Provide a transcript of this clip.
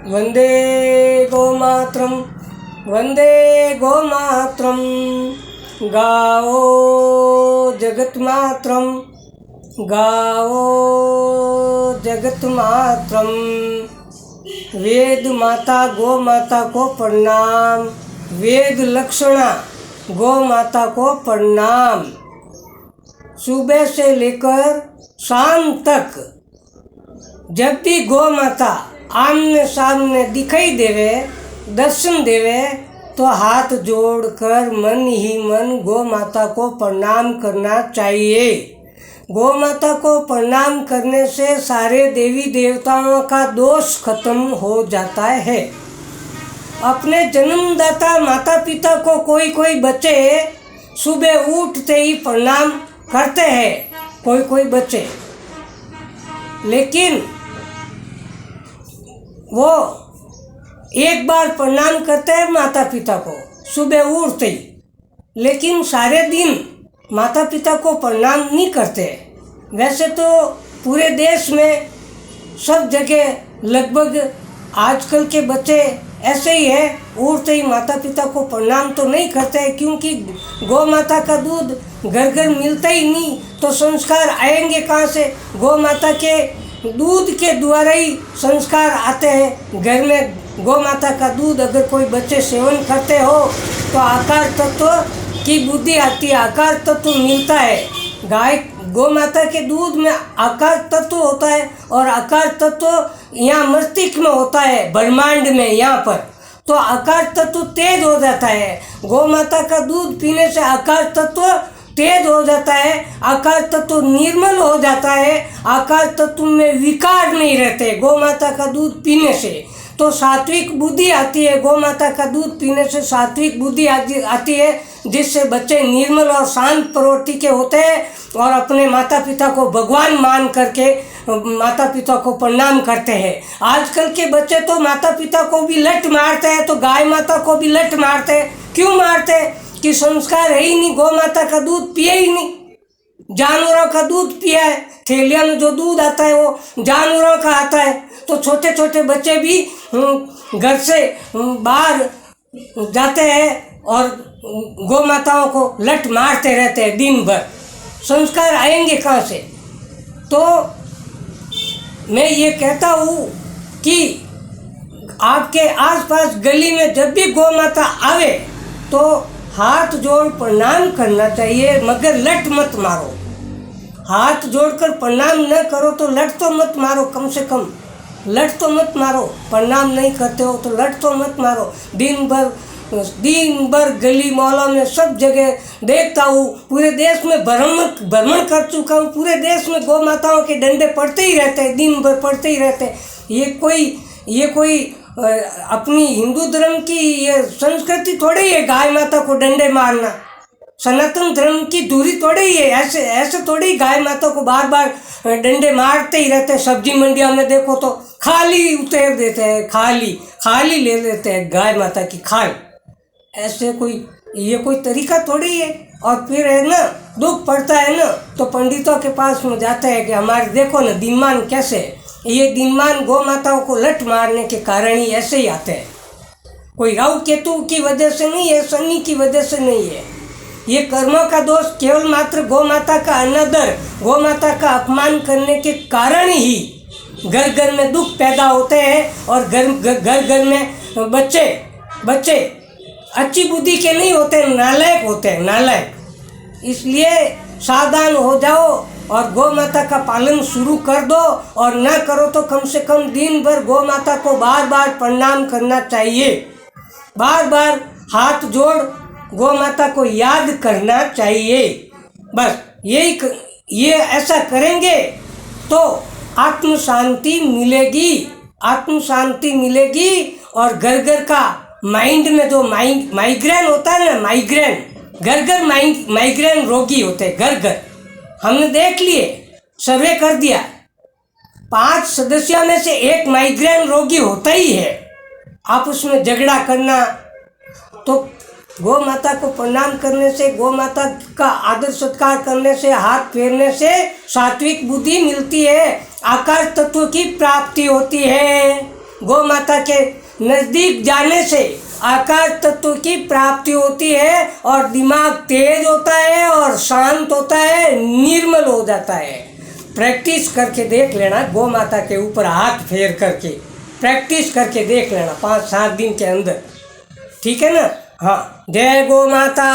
वंदे गोमात्रम वंदे गोमात्रम गाओ जगतमात्रम गाओ जगतमात्रम। वेद माता गौ माता को प्रणाम, वेद लक्षणा गौ माता को प्रणाम। सुबह से लेकर शाम तक जब भी गौ माता आमने सामने दिखाई देवे, दर्शन देवे, तो हाथ जोड़कर मन ही मन गौ माता को प्रणाम करना चाहिए। गौ माता को प्रणाम करने से सारे देवी देवताओं का दोष खत्म हो जाता है। अपने जन्मदाता माता पिता को कोई कोई बच्चे सुबह उठते ही प्रणाम करते हैं, कोई कोई बच्चे, लेकिन वो एक बार प्रणाम करते हैं माता पिता को सुबह उठते ही, लेकिन सारे दिन माता पिता को प्रणाम नहीं करते। वैसे तो पूरे देश में सब जगह लगभग आजकल के बच्चे ऐसे ही है, उठते ही माता पिता को प्रणाम तो नहीं करते, क्योंकि गौ माता का दूध घर घर मिलता ही नहीं, तो संस्कार आएंगे कहाँ से? गौ माता के दूध के द्वारा ही संस्कार आते हैं घर में। गौ माता का दूध अगर कोई बच्चे सेवन करते हो तो आकार तत्व की बुद्धि आती है, आकार तत्व मिलता है। गाय गौ माता के दूध में आकार तत्व होता है, और आकार तत्व यहाँ मस्तिष्क में होता है, ब्रह्मांड में यहाँ पर, तो आकार तत्व तेज हो जाता है। गौ माता का दूध पीने से आकार तत्व तेज हो जाता है, आकार तत्व निर्मल हो जाता है, आकार तत्व में विकार नहीं रहते गौ माता का दूध पीने से। तो सात्विक बुद्धि आती है, गौ माता का दूध पीने से सात्विक बुद्धि आती है, जिससे बच्चे निर्मल और शांत प्रवृत्ति के होते हैं और अपने माता पिता को भगवान मान करके माता पिता को प्रणाम करते हैं। आजकल के बच्चे तो माता पिता को भी लठ मारते हैं, तो गाय माता को भी लठ मारते हैं। क्यों मारते हैं? कि संस्कार है ही नहीं, गौ माता का दूध पिए ही नहीं, जानवरों का दूध पिया है। थैलिया में जो दूध आता है वो जानवरों का आता है, तो छोटे छोटे बच्चे भी घर से बाहर जाते हैं और गौ माताओं को लठ मारते रहते हैं दिन भर। संस्कार आएंगे कहाँ से? तो मैं ये कहता हूँ कि आपके आसपास गली में जब भी गौ माता आवे तो हाथ जोड़ प्रणाम करना चाहिए, मगर लठ मत मारो। हाथ जोड़कर प्रणाम न करो तो लठ तो मत मारो, कम से कम लठ तो मत मारो। प्रणाम नहीं करते हो तो लठ तो मत मारो। दिन भर गली मोहल्लों में सब जगह देखता हूँ, पूरे देश में भ्रमण कर चुका हूँ। पूरे देश में गौ माताओं के डंडे पड़ते ही रहते हैं, दिन भर पड़ते ही रहते हैं। ये कोई अपनी हिंदू धर्म की ये संस्कृति थोड़ी है गाय माता को डंडे मारना। सनातन धर्म की दूरी थोड़ी ही है। ऐसे थोड़ी गाय माता को बार बार डंडे मारते ही रहते हैं। सब्जी मंडियों में देखो तो खाली उतार देते हैं, खाली ले लेते हैं गाय माता की खाल। ऐसे ये कोई तरीका थोड़ी है। और फिर है ना, दुख पड़ता है ना तो पंडितों के पास में जाते हैं कि हमारे देखो ना दिनमान कैसे है। ये दिनमान गौ माताओं को लठ मारने के कारण ही ऐसे ही आते हैं। कोई राहु केतु की वजह से नहीं है, शनि की वजह से नहीं है। ये कर्मों का दोष केवल मात्र गौ माता का अनादर, गौ माता का अपमान करने के कारण ही घर घर में दुख पैदा होते हैं। और घर घर में बच्चे अच्छी बुद्धि के नहीं होते, नालायक होते हैं, नालायक। इसलिए सावधान हो जाओ और गौ माता का पालन शुरू कर दो, और न करो तो कम से कम दिन भर गौ माता को बार बार प्रणाम करना चाहिए। बार बार हाथ जोड़ गौ माता को याद करना चाहिए। बस ये ऐसा करेंगे तो आत्म शांति मिलेगी। और घर घर का माइंड में जो माइग्रेन होता है ना, घर माइग्रेन रोगी होते हैं, घर हमने देख लिए, सर्वे कर दिया, 5 सदस्यों में से 1 माइग्रेन रोगी होता ही है। आपस में झगड़ा करना, तो गौ माता को प्रणाम करने से, गौ माता का आदर सत्कार करने से, हाथ फेरने से सात्विक बुद्धि मिलती है, आकार तत्व की प्राप्ति होती है। गौ माता के नज़दीक जाने से आकाश तत्व की प्राप्ति होती है और दिमाग तेज होता है और शांत होता है, निर्मल हो जाता है। प्रैक्टिस करके देख लेना, गौ माता के ऊपर हाथ फेर करके प्रैक्टिस करके देख लेना 5-7 दिन के अंदर, ठीक है ना। हाँ, जय गौ माता।